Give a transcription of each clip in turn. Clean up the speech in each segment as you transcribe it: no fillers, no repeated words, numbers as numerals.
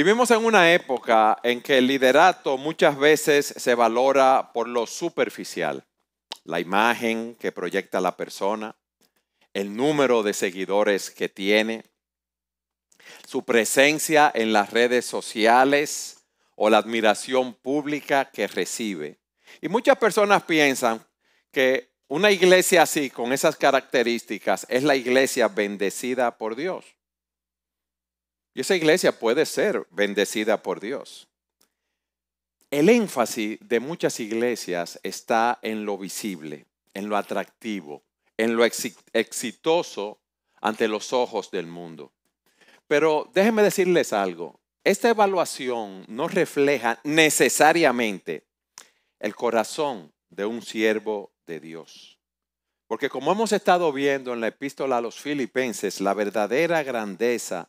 Vivimos en una época en que el liderato muchas veces se valora por lo superficial, la imagen que proyecta la persona, el número de seguidores que tiene, su presencia en las redes sociales o la admiración pública que recibe. Y muchas personas piensan que una iglesia así, con esas características, es la iglesia bendecida por Dios. Y esa iglesia puede ser bendecida por Dios. El énfasis de muchas iglesias está en lo visible, en lo atractivo, en lo exitoso ante los ojos del mundo. Pero déjenme decirles algo. Esta evaluación no refleja necesariamente el corazón de un siervo de Dios. Porque como hemos estado viendo en la epístola a los Filipenses, la verdadera grandeza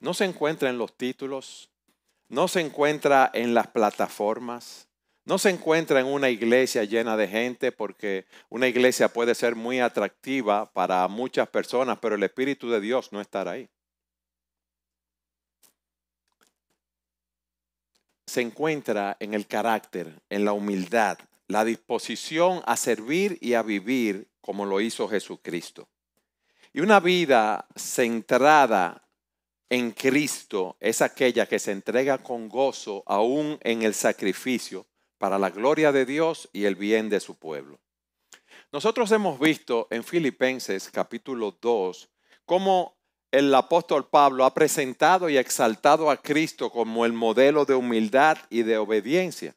no se encuentra en los títulos, no se encuentra en las plataformas, no se encuentra en una iglesia llena de gente, porque una iglesia puede ser muy atractiva para muchas personas, pero el Espíritu de Dios no estará ahí. Se encuentra en el carácter, en la humildad, la disposición a servir y a vivir como lo hizo Jesucristo. Y una vida centrada en Cristo es aquella que se entrega con gozo aún en el sacrificio para la gloria de Dios y el bien de su pueblo. Nosotros hemos visto en Filipenses capítulo 2 cómo el apóstol Pablo ha presentado y exaltado a Cristo como el modelo de humildad y de obediencia.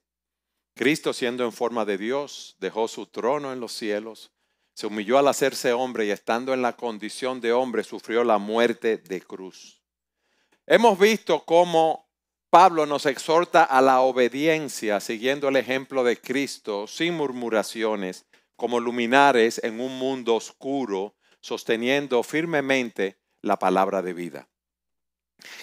Cristo, siendo en forma de Dios, dejó su trono en los cielos, se humilló al hacerse hombre y estando en la condición de hombre sufrió la muerte de cruz. Hemos visto cómo Pablo nos exhorta a la obediencia siguiendo el ejemplo de Cristo sin murmuraciones, como luminares en un mundo oscuro, sosteniendo firmemente la palabra de vida.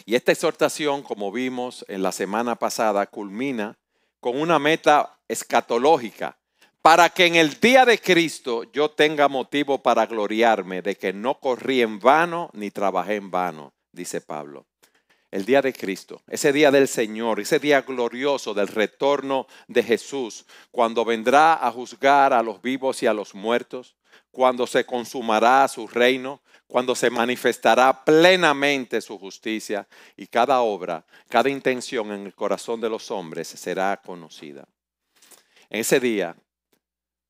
Y esta exhortación, como vimos en la semana pasada, culmina con una meta escatológica, para que en el día de Cristo yo tenga motivo para gloriarme de que no corrí en vano ni trabajé en vano, dice Pablo. El día de Cristo, ese día del Señor, ese día glorioso del retorno de Jesús, cuando vendrá a juzgar a los vivos y a los muertos, cuando se consumará su reino, cuando se manifestará plenamente su justicia y cada obra, cada intención en el corazón de los hombres será conocida. En ese día,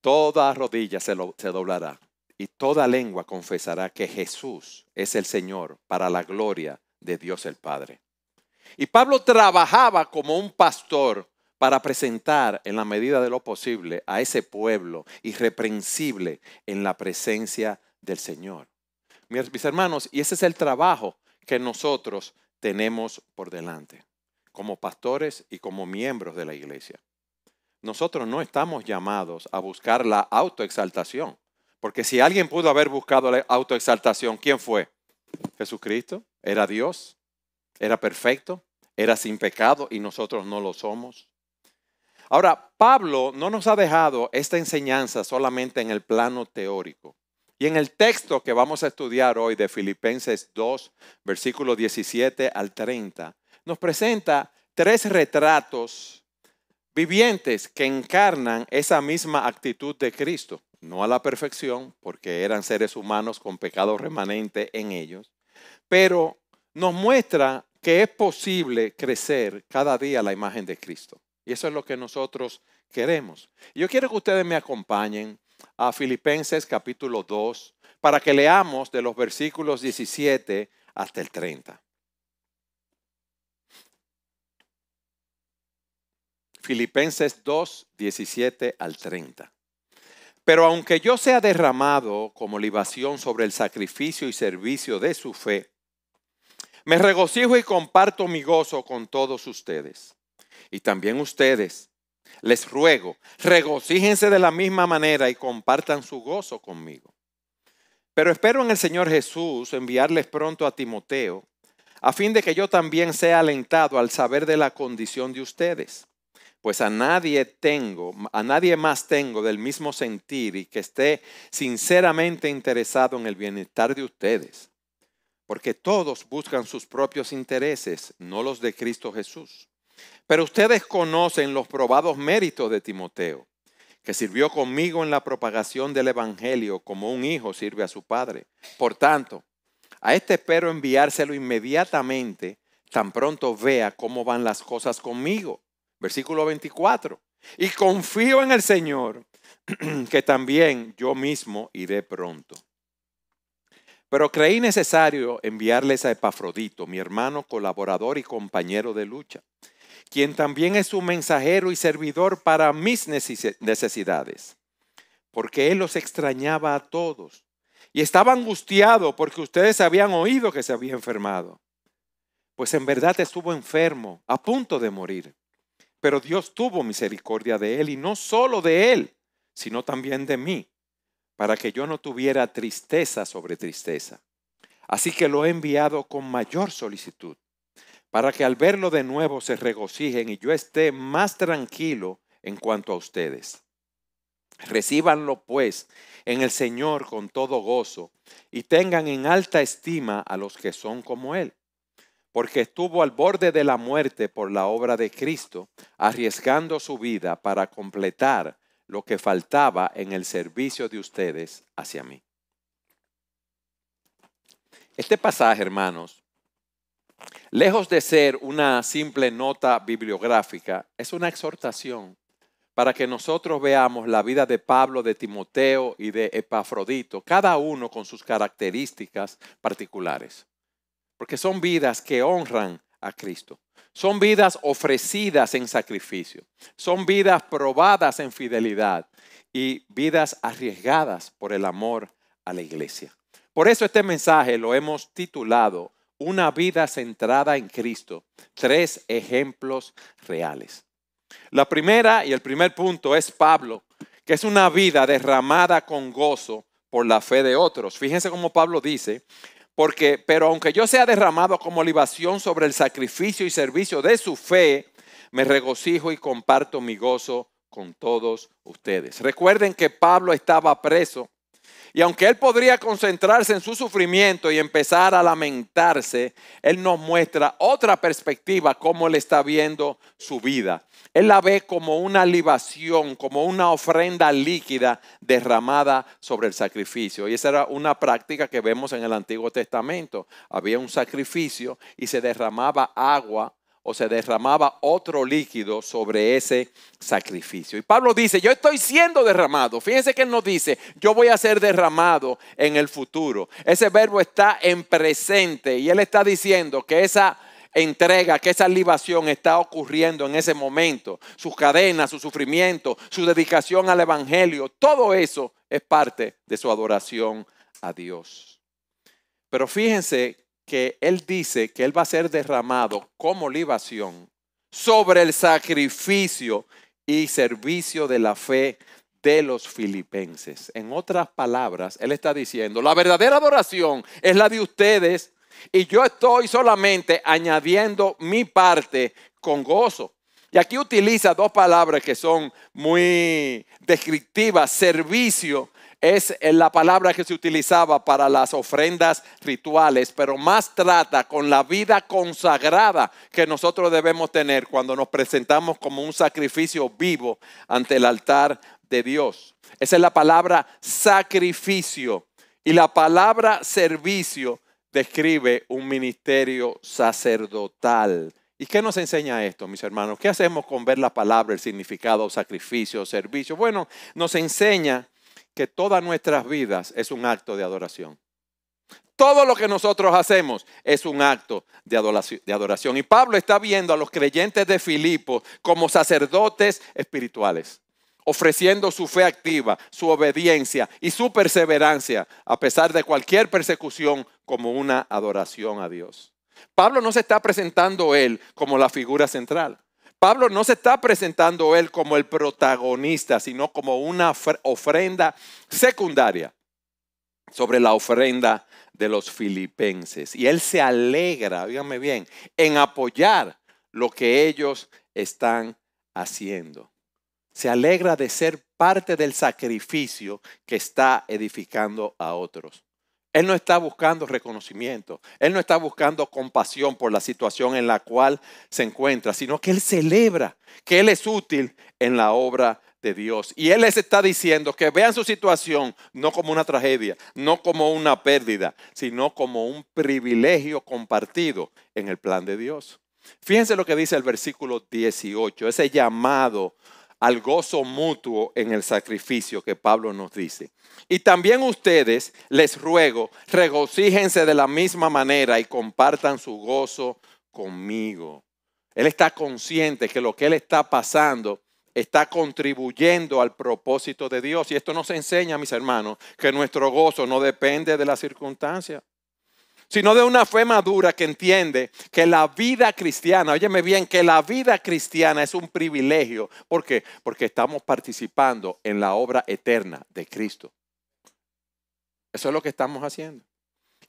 toda rodilla se doblará y toda lengua confesará que Jesús es el Señor para la gloria de Dios el Padre. Y Pablo trabajaba como un pastor para presentar en la medida de lo posible a ese pueblo irreprensible en la presencia del Señor. Mis hermanos, y ese es el trabajo que nosotros tenemos por delante, como pastores y como miembros de la iglesia. Nosotros no estamos llamados a buscar la autoexaltación, porque si alguien pudo haber buscado la autoexaltación, ¿quién fue? Jesucristo. Era Dios, era perfecto, era sin pecado y nosotros no lo somos. Ahora, Pablo no nos ha dejado esta enseñanza solamente en el plano teórico. Y en el texto que vamos a estudiar hoy de Filipenses 2, versículos 17 al 30, nos presenta tres retratos vivientes que encarnan esa misma actitud de Cristo. No a la perfección, porque eran seres humanos con pecado remanente en ellos, pero nos muestra que es posible crecer cada día a la imagen de Cristo. Y eso es lo que nosotros queremos. Yo quiero que ustedes me acompañen a Filipenses capítulo 2 para que leamos de los versículos 17 hasta el 30. Filipenses 2, 17 al 30. Pero aunque yo sea derramado como libación sobre el sacrificio y servicio de su fe, me regocijo y comparto mi gozo con todos ustedes. Y también ustedes, les ruego, regocíjense de la misma manera y compartan su gozo conmigo. Pero espero en el Señor Jesús enviarles pronto a Timoteo, a fin de que yo también sea alentado al saber de la condición de ustedes. Pues a nadie más tengo del mismo sentir y que esté sinceramente interesado en el bienestar de ustedes. porque todos buscan sus propios intereses, no los de Cristo Jesús. Pero ustedes conocen los probados méritos de Timoteo, que sirvió conmigo en la propagación del evangelio como un hijo sirve a su padre. Por tanto, a este espero enviárselo inmediatamente, tan pronto vea cómo van las cosas conmigo. Versículo 24. Y confío en el Señor, que también yo mismo iré pronto. Pero creí necesario enviarles a Epafrodito, mi hermano, colaborador y compañero de lucha, quien también es un mensajero y servidor para mis necesidades, porque él los extrañaba a todos y estaba angustiado porque ustedes habían oído que se había enfermado. Pues en verdad estuvo enfermo, a punto de morir. Pero Dios tuvo misericordia de él, y no solo de él, sino también de mí, para que yo no tuviera tristeza sobre tristeza. Así que lo he enviado con mayor solicitud, para que al verlo de nuevo se regocijen y yo esté más tranquilo en cuanto a ustedes. Recíbanlo pues en el Señor con todo gozo y tengan en alta estima a los que son como Él, porque estuvo al borde de la muerte por la obra de Cristo, arriesgando su vida para completar lo que faltaba en el servicio de ustedes hacia mí. Este pasaje, hermanos, lejos de ser una simple nota bibliográfica, es una exhortación para que nosotros veamos la vida de Pablo, de Timoteo y de Epafrodito, cada uno con sus características particulares. Porque son vidas que honran a Cristo. Son vidas ofrecidas en sacrificio. Son vidas probadas en fidelidad y vidas arriesgadas por el amor a la iglesia. Por eso este mensaje lo hemos titulado Una vida centrada en Cristo. 3 ejemplos reales. La primera y el primer punto es Pablo, que es una vida derramada con gozo por la fe de otros. Fíjense cómo Pablo dice, pero aunque yo sea derramado como libación sobre el sacrificio y servicio de su fe, me regocijo y comparto mi gozo con todos ustedes. Recuerden que Pablo estaba preso y aunque él podría concentrarse en su sufrimiento y empezar a lamentarse, él nos muestra otra perspectiva cómo él está viendo su vida. Él la ve como una libación, como una ofrenda líquida derramada sobre el sacrificio. Y esa era una práctica que vemos en el Antiguo Testamento. Había un sacrificio y se derramaba agua o se derramaba otro líquido sobre ese sacrificio. Y Pablo dice, yo estoy siendo derramado. Fíjense que él no dice, yo voy a ser derramado en el futuro. Ese verbo está en presente y él está diciendo que esa entrega, que esa libación está ocurriendo en ese momento. Sus cadenas, su sufrimiento, su dedicación al evangelio, todo eso es parte de su adoración a Dios. Pero fíjense que él dice que él va a ser derramado como libación sobre el sacrificio y servicio de la fe de los filipenses. En otras palabras, él está diciendo, la verdadera adoración es la de ustedes y yo estoy solamente añadiendo mi parte con gozo. Y aquí utiliza dos palabras que son muy descriptivas. Servicio es la palabra que se utilizaba para las ofrendas rituales, pero más trata con la vida consagrada que nosotros debemos tener cuando nos presentamos como un sacrificio vivo ante el altar de Dios. Esa es la palabra sacrificio. Y la palabra servicio describe un ministerio sacerdotal. ¿Y qué nos enseña esto, mis hermanos? ¿Qué hacemos con ver la palabra, el significado, sacrificio, servicio? Bueno, nos enseña que todas nuestras vidas es un acto de adoración. Todo lo que nosotros hacemos es un acto de adoración. Y Pablo está viendo a los creyentes de Filipo como sacerdotes espirituales, ofreciendo su fe activa, su obediencia y su perseverancia a pesar de cualquier persecución como una adoración a Dios. Pablo no se está presentando él como la figura central. Pablo no se está presentando él como el protagonista, sino como una ofrenda secundaria sobre la ofrenda de los filipenses. Y él se alegra, díganme bien, en apoyar lo que ellos están haciendo. Se alegra de ser parte del sacrificio que está edificando a otros. Él no está buscando reconocimiento. Él no está buscando compasión por la situación en la cual se encuentra, sino que él celebra que él es útil en la obra de Dios. Y él les está diciendo que vean su situación no como una tragedia, no como una pérdida, sino como un privilegio compartido en el plan de Dios. Fíjense lo que dice el versículo 18, ese llamado al gozo mutuo en el sacrificio que Pablo nos dice. Y también ustedes, les ruego, regocíjense de la misma manera y compartan su gozo conmigo. Él está consciente que lo que él está pasando está contribuyendo al propósito de Dios. Y esto nos enseña, mis hermanos, que nuestro gozo no depende de las circunstancias, sino de una fe madura que entiende que la vida cristiana, óyeme bien, que la vida cristiana es un privilegio. ¿Por qué? Porque estamos participando en la obra eterna de Cristo. Eso es lo que estamos haciendo.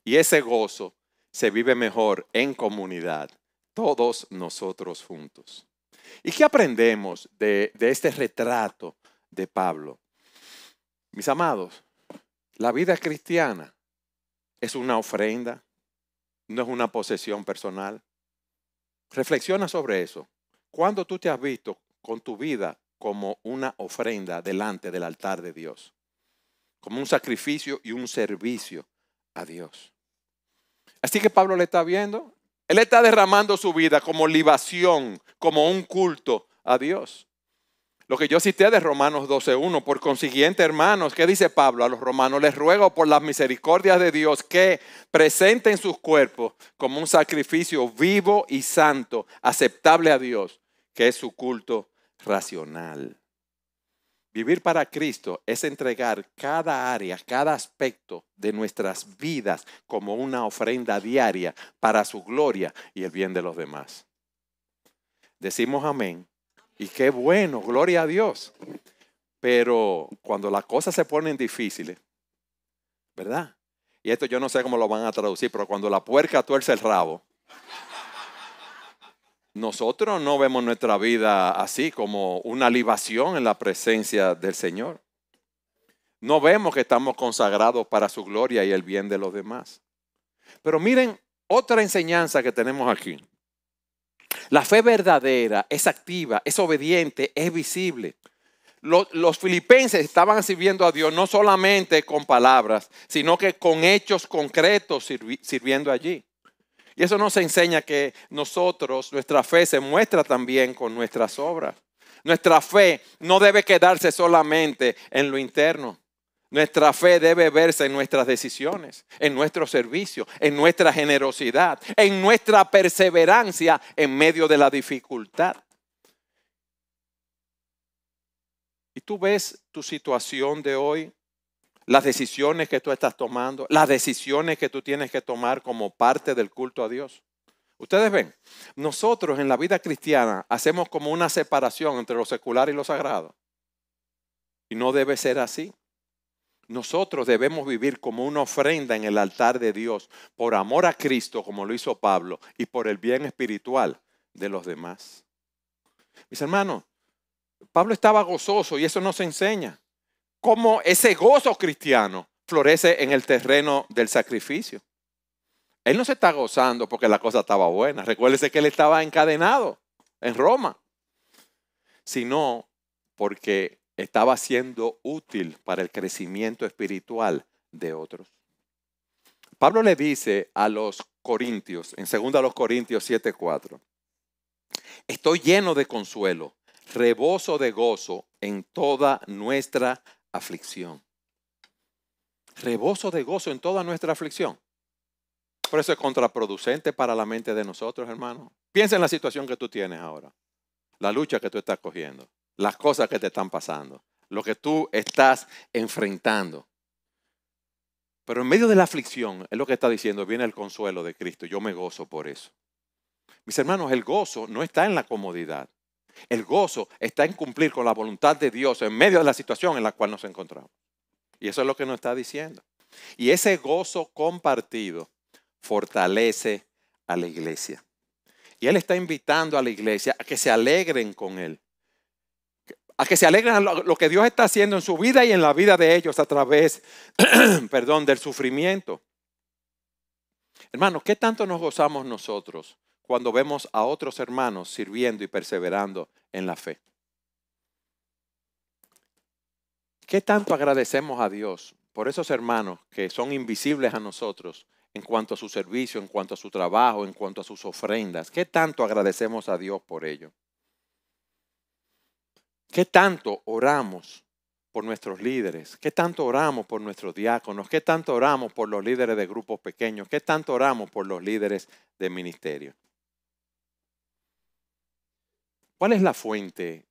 Y ese gozo se vive mejor en comunidad, todos nosotros juntos. ¿Y qué aprendemos de este retrato de Pablo? Mis amados, la vida cristiana es una ofrenda. No es una posesión personal. Reflexiona sobre eso. ¿Cuándo tú te has visto con tu vida como una ofrenda delante del altar de Dios? Como un sacrificio y un servicio a Dios. Así que Pablo le está viendo. Él está derramando su vida como libación, como un culto a Dios. Lo que yo cité de Romanos 12:1. Por consiguiente, hermanos, ¿qué dice Pablo a los romanos? Les ruego por las misericordias de Dios que presenten sus cuerpos como un sacrificio vivo y santo, aceptable a Dios, que es su culto racional. Vivir para Cristo es entregar cada área, cada aspecto de nuestras vidas como una ofrenda diaria para su gloria y el bien de los demás. Decimos amén. Y qué bueno, gloria a Dios. Pero cuando las cosas se ponen difíciles, ¿verdad? Y esto yo no sé cómo lo van a traducir, pero cuando la puerca tuerce el rabo, nosotros no vemos nuestra vida así como una libación en la presencia del Señor. No vemos que estamos consagrados para su gloria y el bien de los demás. Pero miren otra enseñanza que tenemos aquí. La fe verdadera es activa, es obediente, es visible. Los filipenses estaban sirviendo a Dios no solamente con palabras, sino que con hechos concretos sirviendo allí. Y eso nos enseña que nosotros, nuestra fe se muestra también con nuestras obras. Nuestra fe no debe quedarse solamente en lo interno. Nuestra fe debe verse en nuestras decisiones, en nuestro servicio, en nuestra generosidad, en nuestra perseverancia en medio de la dificultad. Y tú ves tu situación de hoy, las decisiones que tú estás tomando, las decisiones que tú tienes que tomar como parte del culto a Dios. Ustedes ven, nosotros en la vida cristiana hacemos como una separación entre lo secular y lo sagrado. Y no debe ser así. Nosotros debemos vivir como una ofrenda en el altar de Dios por amor a Cristo, como lo hizo Pablo, y por el bien espiritual de los demás. Mis hermanos, Pablo estaba gozoso y eso nos enseña cómo ese gozo cristiano florece en el terreno del sacrificio. Él no se está gozando porque la cosa estaba buena. Recuérdese que él estaba encadenado en Roma, sino porque estaba siendo útil para el crecimiento espiritual de otros. Pablo le dice a los corintios, en 2 Corintios 7:4, estoy lleno de consuelo, reboso de gozo en toda nuestra aflicción. Reboso de gozo en toda nuestra aflicción. Por eso es contraproducente para la mente de nosotros, hermanos. Piensa en la situación que tú tienes ahora, la lucha que tú estás cogiendo, las cosas que te están pasando, lo que tú estás enfrentando. Pero en medio de la aflicción, es lo que está diciendo, viene el consuelo de Cristo. Yo me gozo por eso. Mis hermanos, el gozo no está en la comodidad. El gozo está en cumplir con la voluntad de Dios en medio de la situación en la cual nos encontramos. Y eso es lo que nos está diciendo. Y ese gozo compartido fortalece a la iglesia. Y Él está invitando a la iglesia a que se alegren con Él. A que se alegren a lo que Dios está haciendo en su vida y en la vida de ellos a través, del sufrimiento. Hermanos, ¿qué tanto nos gozamos nosotros cuando vemos a otros hermanos sirviendo y perseverando en la fe? ¿Qué tanto agradecemos a Dios por esos hermanos que son invisibles a nosotros en cuanto a su servicio, en cuanto a su trabajo, en cuanto a sus ofrendas? ¿Qué tanto agradecemos a Dios por ello? ¿Qué tanto oramos por nuestros líderes? ¿Qué tanto oramos por nuestros diáconos? ¿Qué tanto oramos por los líderes de grupos pequeños? ¿Qué tanto oramos por los líderes de ministerio? ¿Cuál es la fuente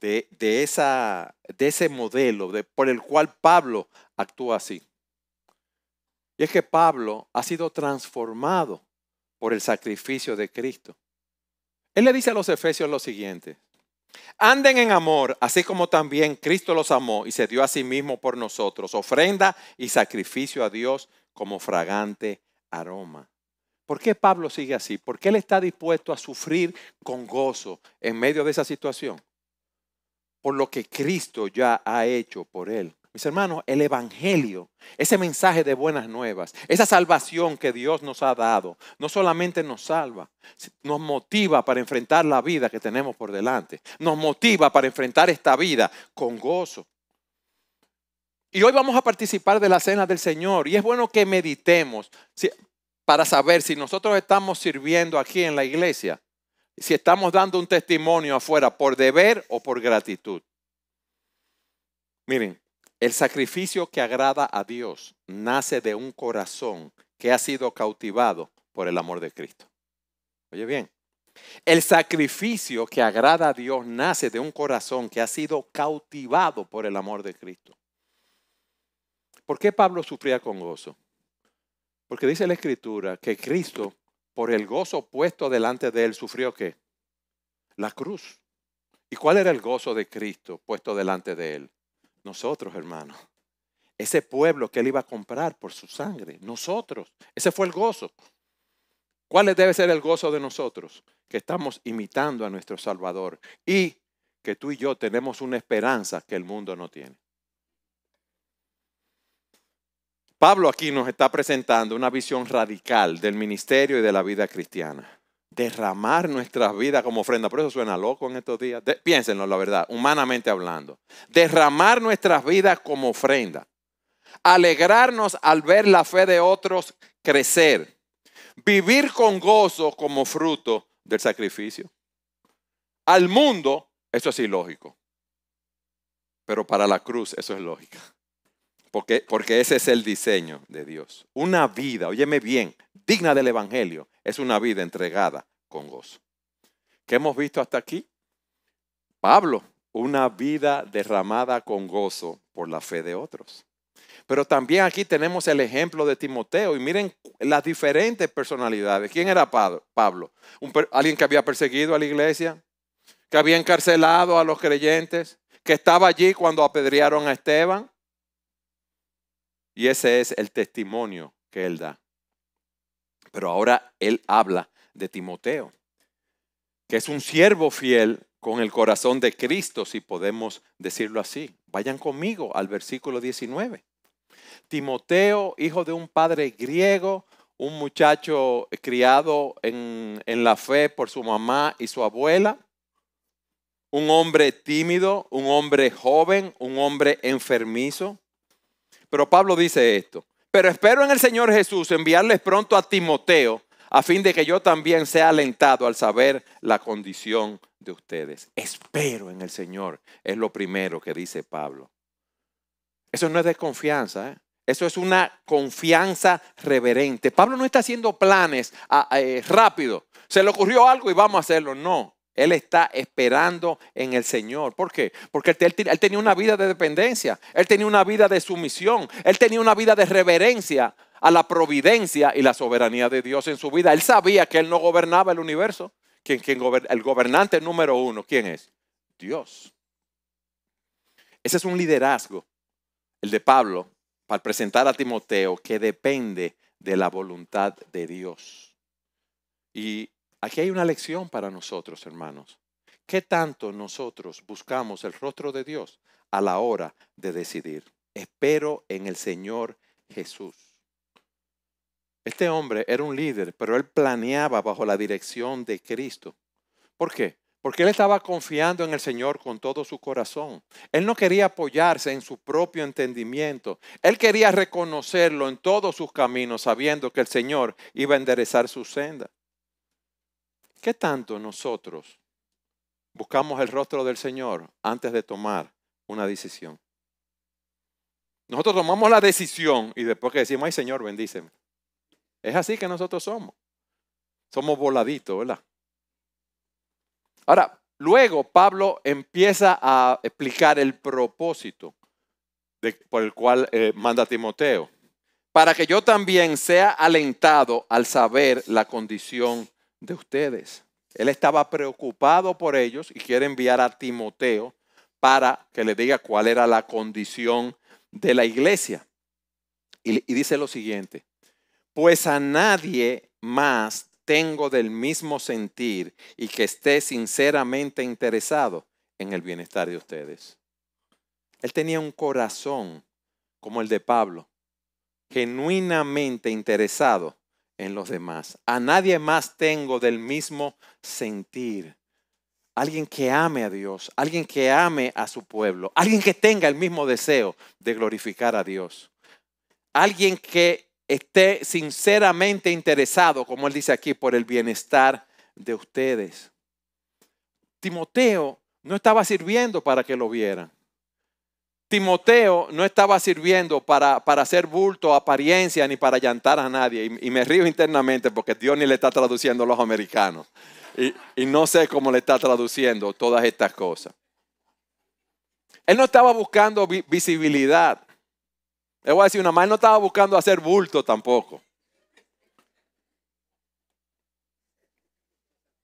de ese modelo por el cual Pablo actúa así? Y es que Pablo ha sido transformado por el sacrificio de Cristo. Él le dice a los efesios lo siguiente: anden en amor, así como también Cristo los amó y se dio a sí mismo por nosotros, ofrenda y sacrificio a Dios como fragante aroma. ¿Por qué Pablo sigue así? ¿Por qué él está dispuesto a sufrir con gozo en medio de esa situación? Por lo que Cristo ya ha hecho por él. Mis hermanos, el evangelio, ese mensaje de buenas nuevas, esa salvación que Dios nos ha dado, no solamente nos salva, nos motiva para enfrentar la vida que tenemos por delante. Nos motiva para enfrentar esta vida con gozo. Y hoy vamos a participar de la cena del Señor. Y es bueno que meditemos para saber si nosotros estamos sirviendo aquí en la iglesia, si estamos dando un testimonio afuera por deber o por gratitud. Miren, el sacrificio que agrada a Dios nace de un corazón que ha sido cautivado por el amor de Cristo. Oye bien, el sacrificio que agrada a Dios nace de un corazón que ha sido cautivado por el amor de Cristo. ¿Por qué Pablo sufría con gozo? Porque dice la Escritura que Cristo, por el gozo puesto delante de él, ¿sufrió qué? La cruz. ¿Y cuál era el gozo de Cristo puesto delante de él? Nosotros, hermanos. Ese pueblo que él iba a comprar por su sangre. Nosotros. Ese fue el gozo. ¿Cuál debe ser el gozo de nosotros? Que estamos imitando a nuestro Salvador y que tú y yo tenemos una esperanza que el mundo no tiene. Pablo aquí nos está presentando una visión radical del ministerio y de la vida cristiana. Derramar nuestras vidas como ofrenda. Por eso suena loco en estos días. Piénsenlo, la verdad, humanamente hablando. Derramar nuestras vidas como ofrenda. Alegrarnos al ver la fe de otros crecer. Vivir con gozo como fruto del sacrificio. Al mundo, eso es ilógico. Pero para la cruz, eso es lógica. Porque ese es el diseño de Dios. Una vida, óyeme bien, digna del evangelio, es una vida entregada con gozo. ¿Qué hemos visto hasta aquí? Pablo, una vida derramada con gozo por la fe de otros. Pero también aquí tenemos el ejemplo de Timoteo y miren las diferentes personalidades. ¿Quién era Pablo? Alguien que había perseguido a la iglesia, que había encarcelado a los creyentes, que estaba allí cuando apedrearon a Esteban. Y ese es el testimonio que él da. Pero ahora él habla de Timoteo, que es un siervo fiel con el corazón de Cristo, si podemos decirlo así. Vayan conmigo al versículo 19. Timoteo, hijo de un padre griego, un muchacho criado en la fe por su mamá y su abuela, un hombre tímido, un hombre joven, un hombre enfermizo. Pero Pablo dice esto: pero espero en el Señor Jesús enviarles pronto a Timoteo, a fin de que yo también sea alentado al saber la condición de ustedes. Espero en el Señor, es lo primero que dice Pablo. Eso no es desconfianza, ¿eh? Eso es una confianza reverente. Pablo no está haciendo planes rápido. Se le ocurrió algo y vamos a hacerlo. No. Él está esperando en el Señor. ¿Por qué? Porque él tenía una vida de dependencia. Él tenía una vida de sumisión. Él tenía una vida de reverencia a la providencia y la soberanía de Dios en su vida. Él sabía que él no gobernaba el universo. El gobernante número uno, ¿quién es? Dios. Ese es un liderazgo, el de Pablo, para presentar a Timoteo, que depende de la voluntad de Dios. Y aquí hay una lección para nosotros, hermanos. ¿Qué tanto nosotros buscamos el rostro de Dios a la hora de decidir? Espero en el Señor Jesús. Este hombre era un líder, pero él planeaba bajo la dirección de Cristo. ¿Por qué? Porque él estaba confiando en el Señor con todo su corazón. Él no quería apoyarse en su propio entendimiento. Él quería reconocerlo en todos sus caminos, sabiendo que el Señor iba a enderezar su senda. ¿Qué tanto nosotros buscamos el rostro del Señor antes de tomar una decisión? Nosotros tomamos la decisión y después que decimos, ay Señor, bendíceme. Es así que nosotros somos. Somos voladitos, ¿verdad? Ahora, luego Pablo empieza a explicar el propósito por el cual manda a Timoteo. Para que yo también sea alentado al saber la condición de ustedes. Él estaba preocupado por ellos y quiere enviar a Timoteo para que le diga cuál era la condición de la iglesia. Y dice lo siguiente. Pues a nadie más tengo del mismo sentir y que esté sinceramente interesado en el bienestar de ustedes. Él tenía un corazón como el de Pablo, genuinamente interesado en los demás. A nadie más tengo del mismo sentir. Alguien que ame a Dios, alguien que ame a su pueblo, alguien que tenga el mismo deseo de glorificar a Dios. Alguien que esté sinceramente interesado, como él dice aquí, por el bienestar de ustedes. Timoteo no estaba sirviendo para que lo vieran. Timoteo no estaba sirviendo para hacer bulto, apariencia, ni para llantar a nadie. Y me río internamente porque Dios ni le está traduciendo a los americanos. Y no sé cómo le está traduciendo todas estas cosas. Él no estaba buscando visibilidad. Le voy a decir una más, él no estaba buscando hacer bulto tampoco.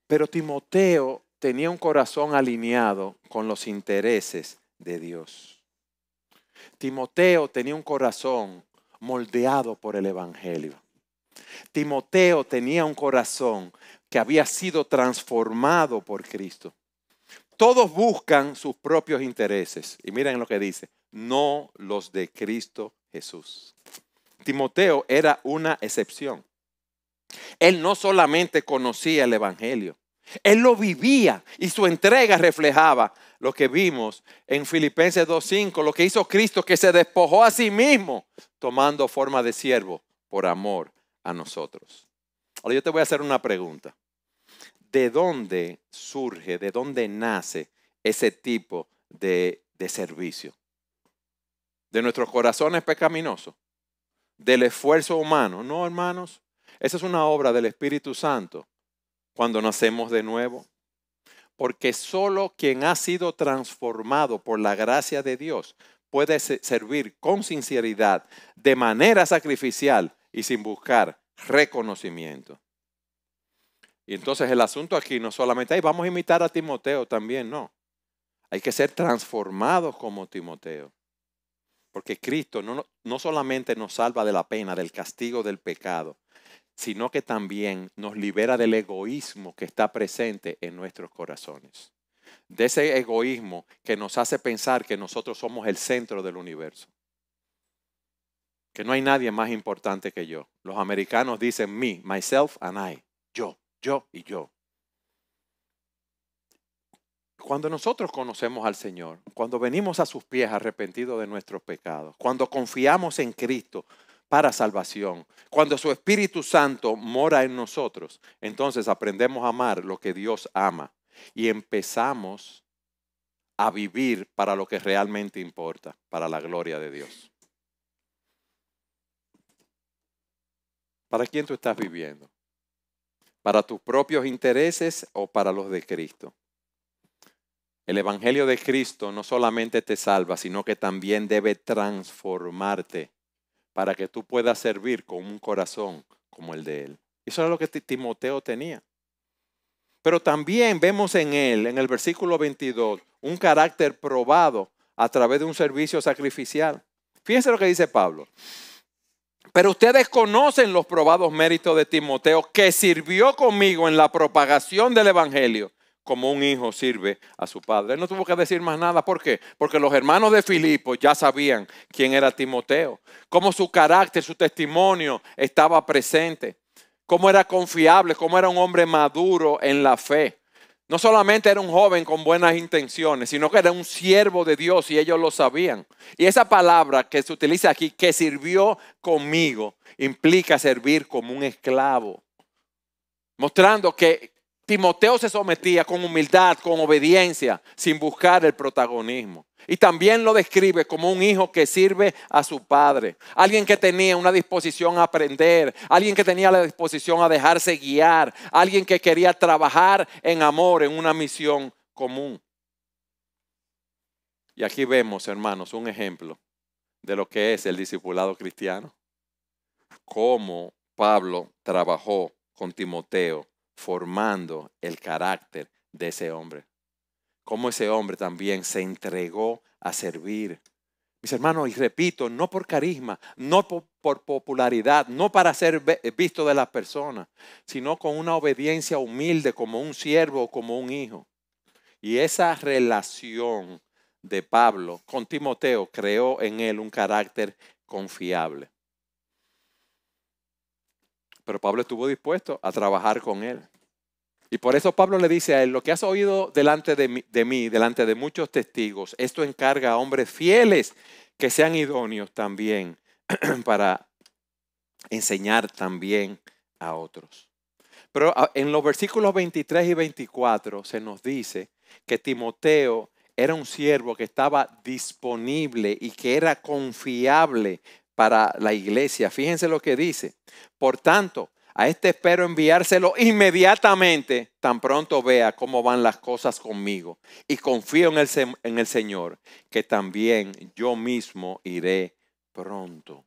Pero Timoteo tenía un corazón alineado con los intereses de Dios. Timoteo tenía un corazón moldeado por el Evangelio. Timoteo tenía un corazón que había sido transformado por Cristo. Todos buscan sus propios intereses. Y miren lo que dice, no los de Cristo Jesús. Timoteo era una excepción. Él no solamente conocía el Evangelio, él lo vivía y su entrega reflejaba lo que vimos en Filipenses 2:5, lo que hizo Cristo, que se despojó a sí mismo, tomando forma de siervo por amor a nosotros. Ahora yo te voy a hacer una pregunta. ¿De dónde surge, de dónde nace ese tipo de servicio? ¿De nuestros corazones pecaminosos? ¿Del esfuerzo humano? No, hermanos. Esa es una obra del Espíritu Santo cuando nacemos de nuevo. Porque solo quien ha sido transformado por la gracia de Dios puede servir con sinceridad, de manera sacrificial y sin buscar reconocimiento. Y entonces el asunto aquí no solamente, vamos a imitar a Timoteo también, no. Hay que ser transformados como Timoteo. Porque Cristo no solamente nos salva de la pena, del castigo del pecado, sino que también nos libera del egoísmo que está presente en nuestros corazones. De ese egoísmo que nos hace pensar que nosotros somos el centro del universo. Que no hay nadie más importante que yo. Los americanos dicen me, myself and I. Yo y yo. Cuando nosotros conocemos al Señor, cuando venimos a sus pies arrepentidos de nuestros pecados, cuando confiamos en Cristo para salvación, cuando su Espíritu Santo mora en nosotros, entonces aprendemos a amar lo que Dios ama y empezamos a vivir para lo que realmente importa, para la gloria de Dios. ¿Para quién tú estás viviendo? ¿Para tus propios intereses o para los de Cristo? El Evangelio de Cristo no solamente te salva, sino que también debe transformarte para que tú puedas servir con un corazón como el de él. Eso era lo que Timoteo tenía. Pero también vemos en él, en el versículo 22, un carácter probado a través de un servicio sacrificial. Fíjense lo que dice Pablo. Pero ustedes conocen los probados méritos de Timoteo, que sirvió conmigo en la propagación del Evangelio como un hijo sirve a su padre. Él no tuvo que decir más nada. ¿Por qué? Porque los hermanos de Filipo ya sabían quién era Timoteo, cómo su carácter, su testimonio estaba presente, cómo era confiable, cómo era un hombre maduro en la fe. No solamente era un joven con buenas intenciones, sino que era un siervo de Dios y ellos lo sabían. Y esa palabra que se utiliza aquí, que sirvió conmigo, implica servir como un esclavo, mostrando que Timoteo se sometía con humildad, con obediencia, sin buscar el protagonismo. Y también lo describe como un hijo que sirve a su padre. Alguien que tenía una disposición a aprender. Alguien que tenía la disposición a dejarse guiar. Alguien que quería trabajar en amor, en una misión común. Y aquí vemos, hermanos, un ejemplo de lo que es el discipulado cristiano. Cómo Pablo trabajó con Timoteo, formando el carácter de ese hombre. Cómo ese hombre también se entregó a servir. Mis hermanos, y repito, no por carisma, no por popularidad, no para ser visto de las personas, sino con una obediencia humilde como un siervo o como un hijo. Y esa relación de Pablo con Timoteo creó en él un carácter confiable. Pero Pablo estuvo dispuesto a trabajar con él. Y por eso Pablo le dice a él, lo que has oído delante de mí, delante de muchos testigos, esto encarga a hombres fieles que sean idóneos también para enseñar también a otros. Pero en los versículos 23 y 24 se nos dice que Timoteo era un siervo que estaba disponible y que era confiable para la iglesia. Fíjense lo que dice. Por tanto, a este espero enviárselo inmediatamente, tan pronto vea cómo van las cosas conmigo. Y confío en el Señor, que también yo mismo iré pronto.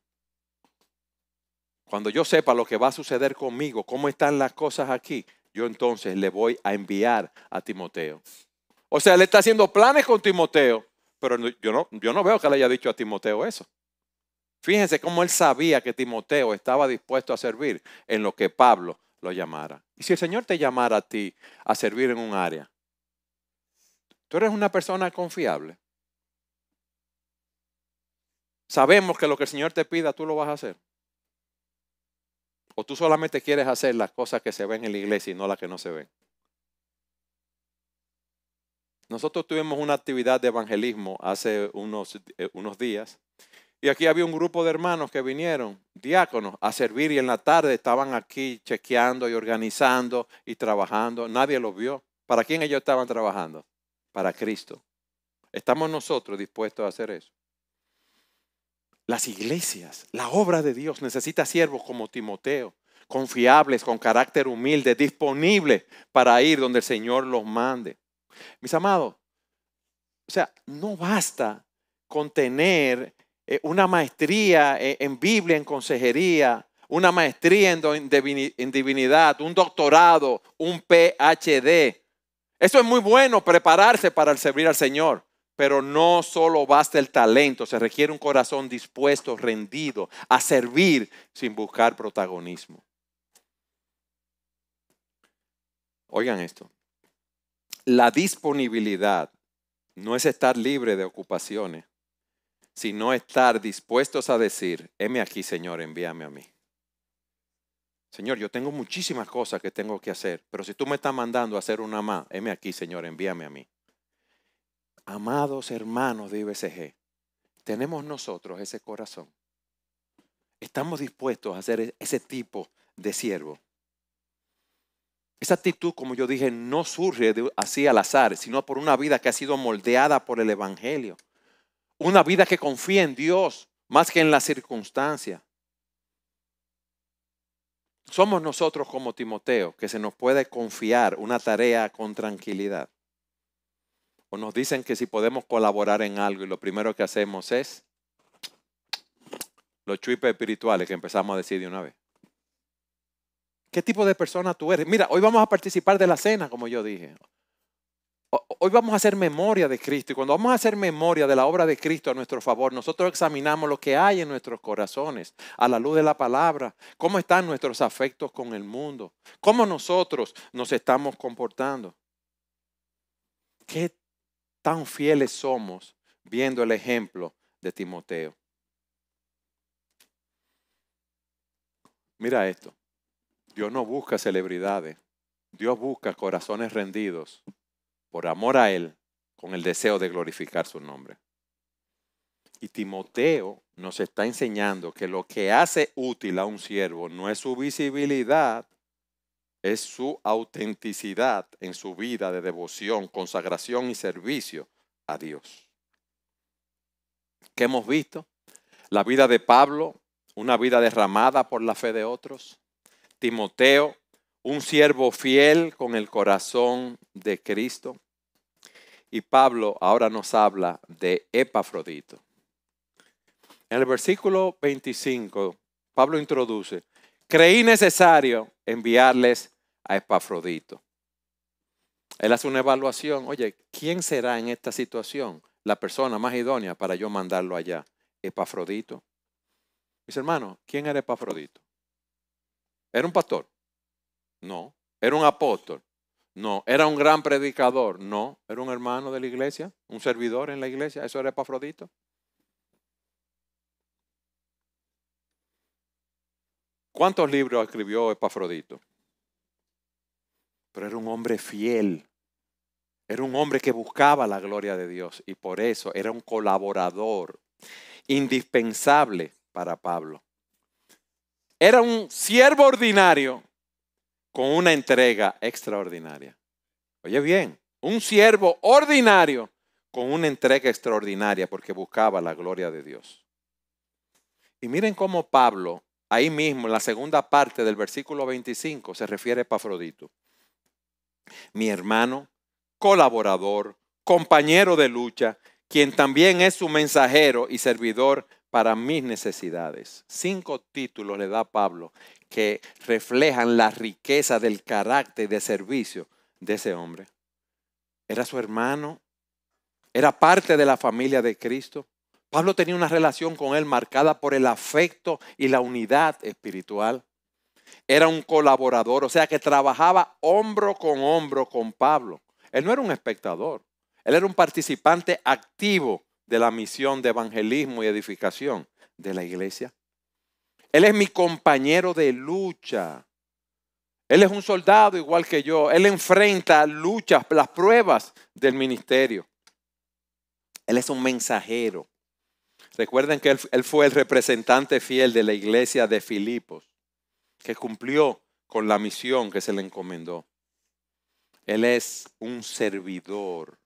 Cuando yo sepa lo que va a suceder conmigo, cómo están las cosas aquí, yo entonces le voy a enviar a Timoteo. O sea, él está haciendo planes con Timoteo, pero yo no veo que le haya dicho a Timoteo eso. Fíjense cómo él sabía que Timoteo estaba dispuesto a servir en lo que Pablo lo llamara. Y si el Señor te llamara a ti a servir en un área, tú eres una persona confiable. Sabemos que lo que el Señor te pida, tú lo vas a hacer. O tú solamente quieres hacer las cosas que se ven en la iglesia y no las que no se ven. Nosotros tuvimos una actividad de evangelismo hace unos días. Y aquí había un grupo de hermanos que vinieron, diáconos, a servir y en la tarde estaban aquí chequeando y organizando y trabajando. Nadie los vio. ¿Para quién ellos estaban trabajando? Para Cristo. ¿Estamos nosotros dispuestos a hacer eso? Las iglesias, la obra de Dios necesita siervos como Timoteo, confiables, con carácter humilde, disponibles para ir donde el Señor los mande. Mis amados, o sea, no basta con tener una maestría en Biblia, en consejería, una maestría en divinidad, un doctorado, un PhD. Eso es muy bueno, prepararse para servir al Señor, pero no solo basta el talento, se requiere un corazón dispuesto, rendido a servir sin buscar protagonismo. Oigan esto, la disponibilidad no es estar libre de ocupaciones, sino estar dispuestos a decir, heme aquí, Señor, envíame a mí. Señor, yo tengo muchísimas cosas que tengo que hacer, pero si tú me estás mandando a hacer una más, heme aquí, Señor, envíame a mí. Amados hermanos de IBCG, tenemos nosotros ese corazón. Estamos dispuestos a hacer ese tipo de siervo. Esa actitud, como yo dije, no surge así al azar, sino por una vida que ha sido moldeada por el Evangelio. Una vida que confía en Dios más que en las circunstancias. Somos nosotros como Timoteo que se nos puede confiar una tarea con tranquilidad. O nos dicen que si podemos colaborar en algo y lo primero que hacemos es los chuipes espirituales que empezamos a decir de una vez. ¿Qué tipo de persona tú eres? Mira, hoy vamos a participar de la cena, como yo dije. Hoy vamos a hacer memoria de Cristo y cuando vamos a hacer memoria de la obra de Cristo a nuestro favor, nosotros examinamos lo que hay en nuestros corazones a la luz de la palabra, cómo están nuestros afectos con el mundo, cómo nosotros nos estamos comportando. ¿Qué tan fieles somos viendo el ejemplo de Timoteo? Mira esto. Dios no busca celebridades. Dios busca corazones rendidos por amor a Él, con el deseo de glorificar su nombre. Y Timoteo nos está enseñando que lo que hace útil a un siervo no es su visibilidad, es su autenticidad en su vida de devoción, consagración y servicio a Dios. ¿Qué hemos visto? La vida de Pablo, una vida derramada por la fe de otros. Timoteo, un siervo fiel con el corazón de Cristo. Y Pablo ahora nos habla de Epafrodito. En el versículo 25, Pablo introduce: creí necesario enviarles a Epafrodito. Él hace una evaluación. Oye, ¿quién será en esta situación la persona más idónea para yo mandarlo allá? Epafrodito. Mis hermanos, ¿quién era Epafrodito? ¿Era un pastor? No. ¿Era un apóstol? No. ¿Era un gran predicador? No. ¿Era un hermano de la iglesia? ¿Un servidor en la iglesia? ¿Eso era Epafrodito? ¿Cuántos libros escribió Epafrodito? Pero era un hombre fiel. Era un hombre que buscaba la gloria de Dios y por eso era un colaborador indispensable para Pablo. Era un siervo ordinario con una entrega extraordinaria. Oye bien, un siervo ordinario con una entrega extraordinaria porque buscaba la gloria de Dios. Y miren cómo Pablo, ahí mismo en la segunda parte del versículo 25, se refiere a Epafrodito. Mi hermano, colaborador, compañero de lucha, quien también es su mensajero y servidor para mis necesidades. 5 títulos le da Pablo que reflejan la riqueza del carácter y de servicio de ese hombre. Era su hermano, era parte de la familia de Cristo. Pablo tenía una relación con él marcada por el afecto y la unidad espiritual. Era un colaborador, o sea que trabajaba hombro con Pablo. Él no era un espectador, él era un participante activo de la misión de evangelismo y edificación de la iglesia. Él es mi compañero de lucha. Él es un soldado igual que yo. Él enfrenta luchas, las pruebas del ministerio. Él es un mensajero. Recuerden que él fue el representante fiel de la iglesia de Filipos, que cumplió con la misión que se le encomendó. Él es un servidor.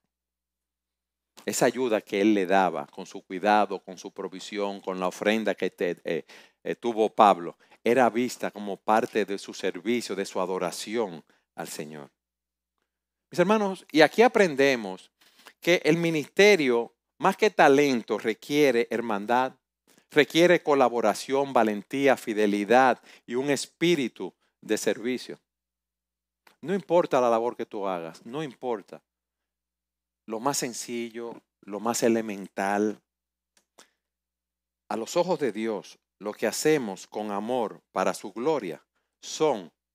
Esa ayuda que él le daba con su cuidado, con su provisión, con la ofrenda que tuvo Pablo, era vista como parte de su servicio, de su adoración al Señor. Mis hermanos, y aquí aprendemos que el ministerio, más que talento, requiere hermandad, requiere colaboración, valentía, fidelidad y un espíritu de servicio. No importa la labor que tú hagas, no importa. Lo más sencillo, lo más elemental. A los ojos de Dios, lo que hacemos con amor para su gloria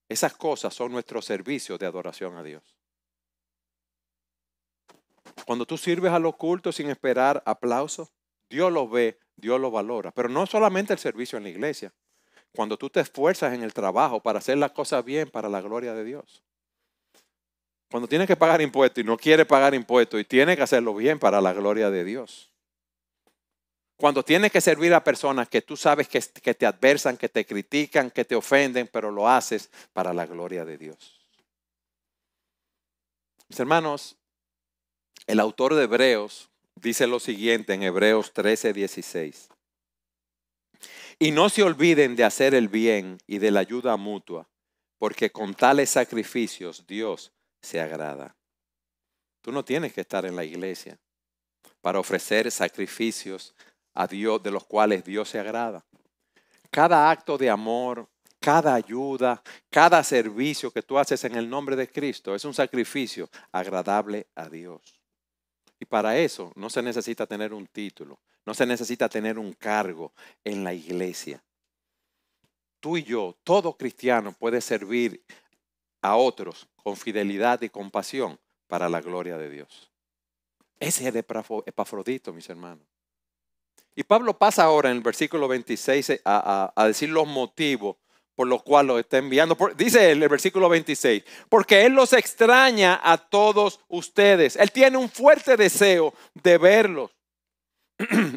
esas cosas son nuestro servicio de adoración a Dios. Cuando tú sirves a los cultos sin esperar aplausos, Dios lo ve, Dios lo valora. Pero no solamente el servicio en la iglesia. Cuando tú te esfuerzas en el trabajo para hacer las cosas bien para la gloria de Dios. Cuando tienes que pagar impuestos y no quieres pagar impuestos y tienes que hacerlo bien para la gloria de Dios. Cuando tienes que servir a personas que tú sabes que te adversan, que te critican, que te ofenden, pero lo haces para la gloria de Dios. Mis hermanos, el autor de Hebreos dice lo siguiente en Hebreos 13:16. Y no se olviden de hacer el bien y de la ayuda mutua, porque con tales sacrificios Dios se agrada. Tú no tienes que estar en la iglesia para ofrecer sacrificios a Dios de los cuales Dios se agrada. Cada acto de amor, cada ayuda, cada servicio que tú haces en el nombre de Cristo es un sacrificio agradable a Dios. Y para eso no se necesita tener un título, no se necesita tener un cargo en la iglesia. Tú y yo, todo cristiano puede servir a otros con fidelidad y compasión para la gloria de Dios. Ese es el Epafrodito, mis hermanos. Y Pablo pasa ahora en el versículo 26 a decir los motivos por los cuales los está enviando. Dice él, el versículo 26, porque él los extraña a todos ustedes. Él tiene un fuerte deseo de verlos.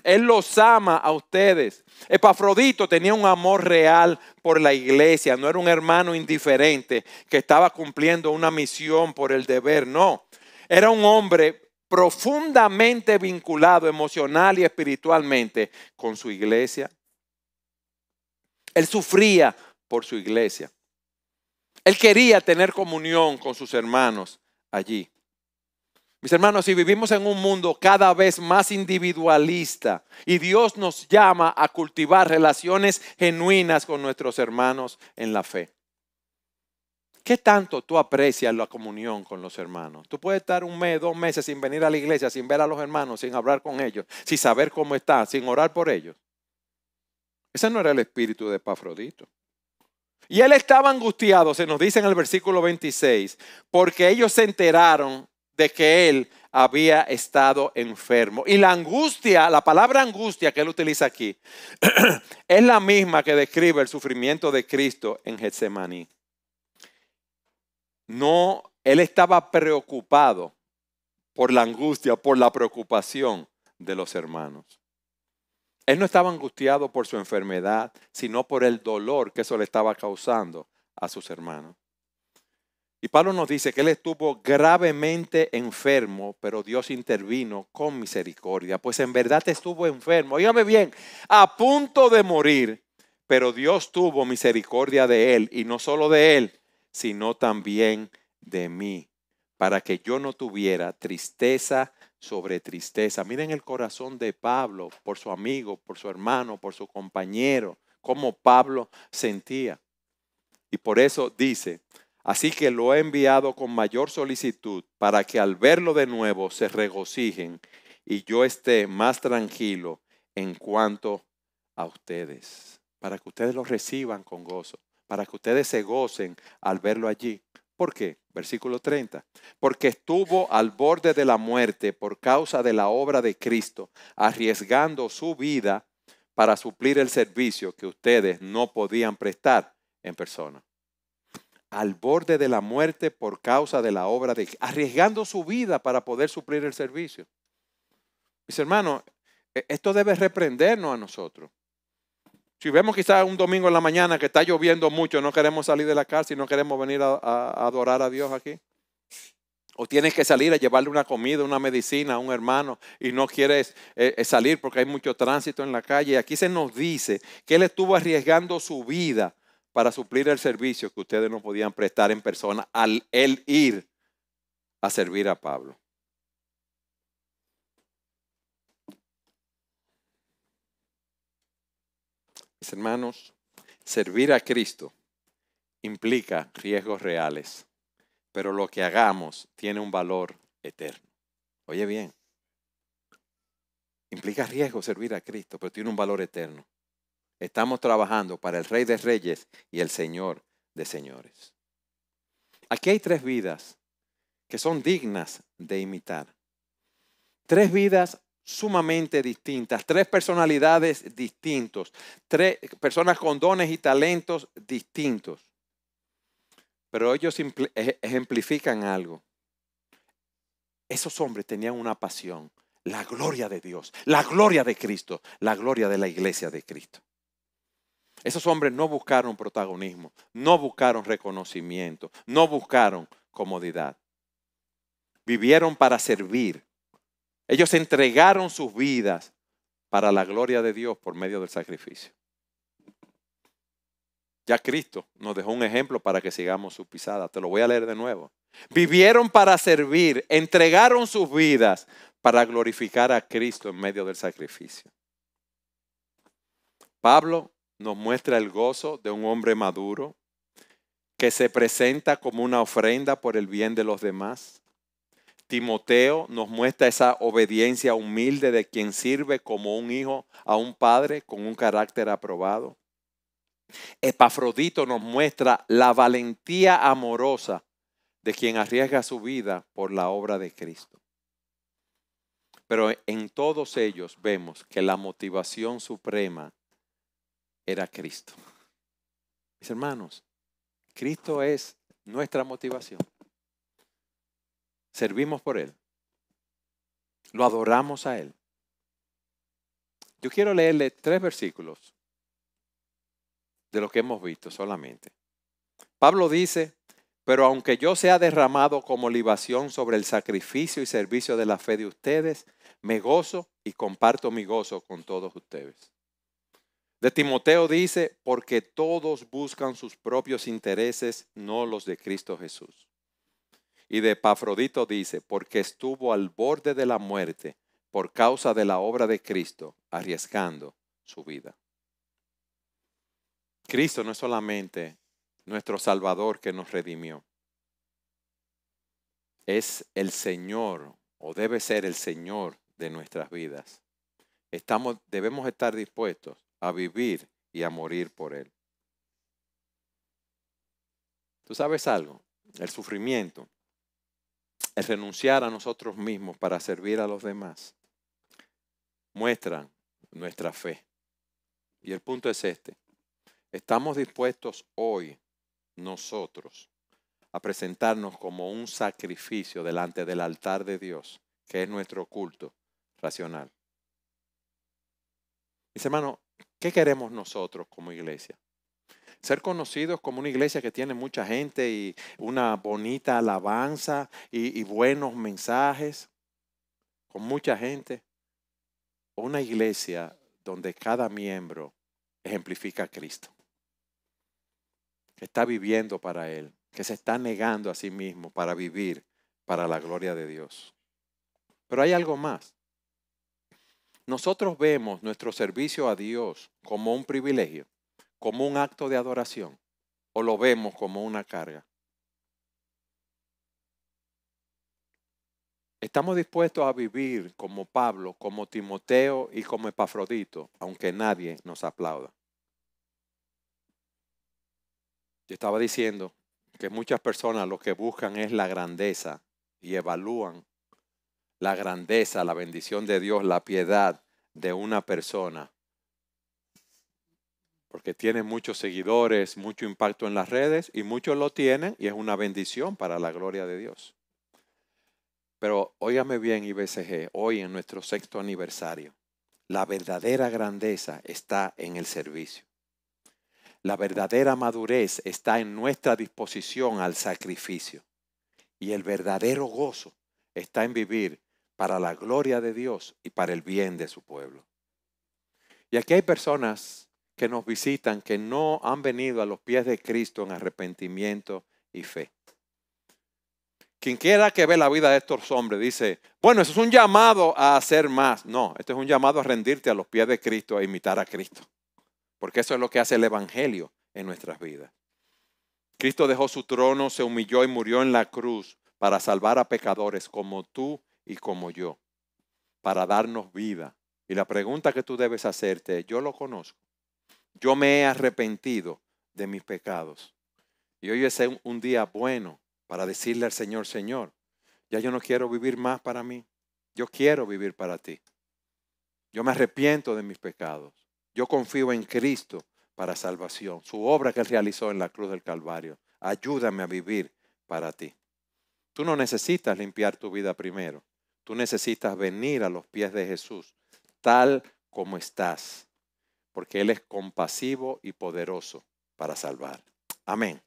Él los ama a ustedes. Epafrodito tenía un amor real por la iglesia. No era un hermano indiferente que estaba cumpliendo una misión por el deber. No, era un hombre profundamente vinculado emocional y espiritualmente con su iglesia. Él sufría por su iglesia. Él quería tener comunión con sus hermanos allí. Mis hermanos, si vivimos en un mundo cada vez más individualista y Dios nos llama a cultivar relaciones genuinas con nuestros hermanos en la fe, ¿qué tanto tú aprecias la comunión con los hermanos? Tú puedes estar un mes, 2 meses sin venir a la iglesia, sin ver a los hermanos, sin hablar con ellos, sin saber cómo están, sin orar por ellos. Ese no era el espíritu de Epafrodito. Y él estaba angustiado, se nos dice en el versículo 26, porque ellos se enteraron de que él había estado enfermo. Y la angustia, la palabra angustia que él utiliza aquí, es la misma que describe el sufrimiento de Cristo en Getsemaní. No, él estaba preocupado por la angustia, por la preocupación de los hermanos. Él no estaba angustiado por su enfermedad, sino por el dolor que eso le estaba causando a sus hermanos. Y Pablo nos dice que él estuvo gravemente enfermo, pero Dios intervino con misericordia. Pues en verdad estuvo enfermo, óigame bien, a punto de morir, pero Dios tuvo misericordia de él, y no solo de él, sino también de mí, para que yo no tuviera tristeza sobre tristeza. Miren el corazón de Pablo por su amigo, por su hermano, por su compañero, cómo Pablo sentía. Y por eso dice, así que lo he enviado con mayor solicitud para que al verlo de nuevo se regocijen y yo esté más tranquilo en cuanto a ustedes, para que ustedes lo reciban con gozo, para que ustedes se gocen al verlo allí. ¿Por qué? Versículo 30. Porque estuvo al borde de la muerte por causa de la obra de Cristo, arriesgando su vida para suplir el servicio que ustedes no podían prestar en persona. Al borde de la muerte por causa de la obra de Cristo, arriesgando su vida para poder suplir el servicio. Mis hermanos, esto debe reprendernos a nosotros. Si vemos quizás un domingo en la mañana que está lloviendo mucho, no queremos salir de la casa y no queremos venir a adorar a Dios aquí. O tienes que salir a llevarle una comida, una medicina a un hermano y no quieres salir porque hay mucho tránsito en la calle. Aquí se nos dice que él estuvo arriesgando su vida para suplir el servicio que ustedes no podían prestar en persona al él ir a servir a Pablo. Mis hermanos, servir a Cristo implica riesgos reales, pero lo que hagamos tiene un valor eterno. Oye bien, implica riesgo servir a Cristo, pero tiene un valor eterno. Estamos trabajando para el Rey de Reyes y el Señor de Señores. Aquí hay 3 vidas que son dignas de imitar. 3 vidas sumamente distintas, 3 personalidades distintas, 3 personas con dones y talentos distintos. Pero ellos ejemplifican algo. Esos hombres tenían una pasión, la gloria de Dios, la gloria de Cristo, la gloria de la iglesia de Cristo. Esos hombres no buscaron protagonismo, no buscaron reconocimiento, no buscaron comodidad. Vivieron para servir. Ellos entregaron sus vidas para la gloria de Dios por medio del sacrificio. Ya Cristo nos dejó un ejemplo para que sigamos su pisada. Te lo voy a leer de nuevo. Vivieron para servir, entregaron sus vidas para glorificar a Cristo en medio del sacrificio. Pablo nos muestra el gozo de un hombre maduro que se presenta como una ofrenda por el bien de los demás. Timoteo nos muestra esa obediencia humilde de quien sirve como un hijo a un padre con un carácter aprobado. Epafrodito nos muestra la valentía amorosa de quien arriesga su vida por la obra de Cristo. Pero en todos ellos vemos que la motivación suprema era Cristo. Mis hermanos, Cristo es nuestra motivación. Servimos por Él. Lo adoramos a Él. Yo quiero leerle 3 versículos de lo que hemos visto solamente. Pablo dice, pero aunque yo sea derramado como libación sobre el sacrificio y servicio de la fe de ustedes, me gozo y comparto mi gozo con todos ustedes. De Timoteo dice, porque todos buscan sus propios intereses, no los de Cristo Jesús. Y de Epafrodito dice, porque estuvo al borde de la muerte por causa de la obra de Cristo, arriesgando su vida. Cristo no es solamente nuestro Salvador que nos redimió. Es el Señor, o debe ser el Señor de nuestras vidas. Debemos estar dispuestos a vivir y a morir por Él. ¿Tú sabes algo? El sufrimiento, el renunciar a nosotros mismos para servir a los demás, muestran nuestra fe. Y el punto es este. ¿Estamos dispuestos hoy nosotros a presentarnos como un sacrificio delante del altar de Dios, que es nuestro culto racional? Mis hermanos, ¿qué queremos nosotros como iglesia? Ser conocidos como una iglesia que tiene mucha gente y una bonita alabanza y buenos mensajes con mucha gente. O una iglesia donde cada miembro ejemplifica a Cristo. Que está viviendo para Él. Que se está negando a sí mismo para vivir para la gloria de Dios. Pero hay algo más. Nosotros vemos nuestro servicio a Dios como un privilegio, como un acto de adoración, o lo vemos como una carga. Estamos dispuestos a vivir como Pablo, como Timoteo y como Epafrodito, aunque nadie nos aplauda. Yo estaba diciendo que muchas personas lo que buscan es la grandeza y evalúan la grandeza, la bendición de Dios, la piedad de una persona. Porque tiene muchos seguidores, mucho impacto en las redes y muchos lo tienen y es una bendición para la gloria de Dios. Pero óigame bien, IBCG, hoy en nuestro 6º aniversario, la verdadera grandeza está en el servicio. La verdadera madurez está en nuestra disposición al sacrificio. Y el verdadero gozo está en vivir para la gloria de Dios y para el bien de su pueblo. Y aquí hay personas que nos visitan que no han venido a los pies de Cristo en arrepentimiento y fe. Quien quiera que ve la vida de estos hombres dice, bueno, eso es un llamado a hacer más. No, esto es un llamado a rendirte a los pies de Cristo e imitar a Cristo. Porque eso es lo que hace el Evangelio en nuestras vidas. Cristo dejó su trono, se humilló y murió en la cruz para salvar a pecadores como tú y como yo, para darnos vida. Y la pregunta que tú debes hacerte es, yo lo conozco. Yo me he arrepentido de mis pecados. Y hoy es un día bueno para decirle al Señor, Señor, ya yo no quiero vivir más para mí. Yo quiero vivir para ti. Yo me arrepiento de mis pecados. Yo confío en Cristo para salvación. Su obra que Él realizó en la cruz del Calvario. Ayúdame a vivir para ti. Tú no necesitas limpiar tu vida primero. Tú necesitas venir a los pies de Jesús, tal como estás. Porque Él es compasivo y poderoso para salvar. Amén.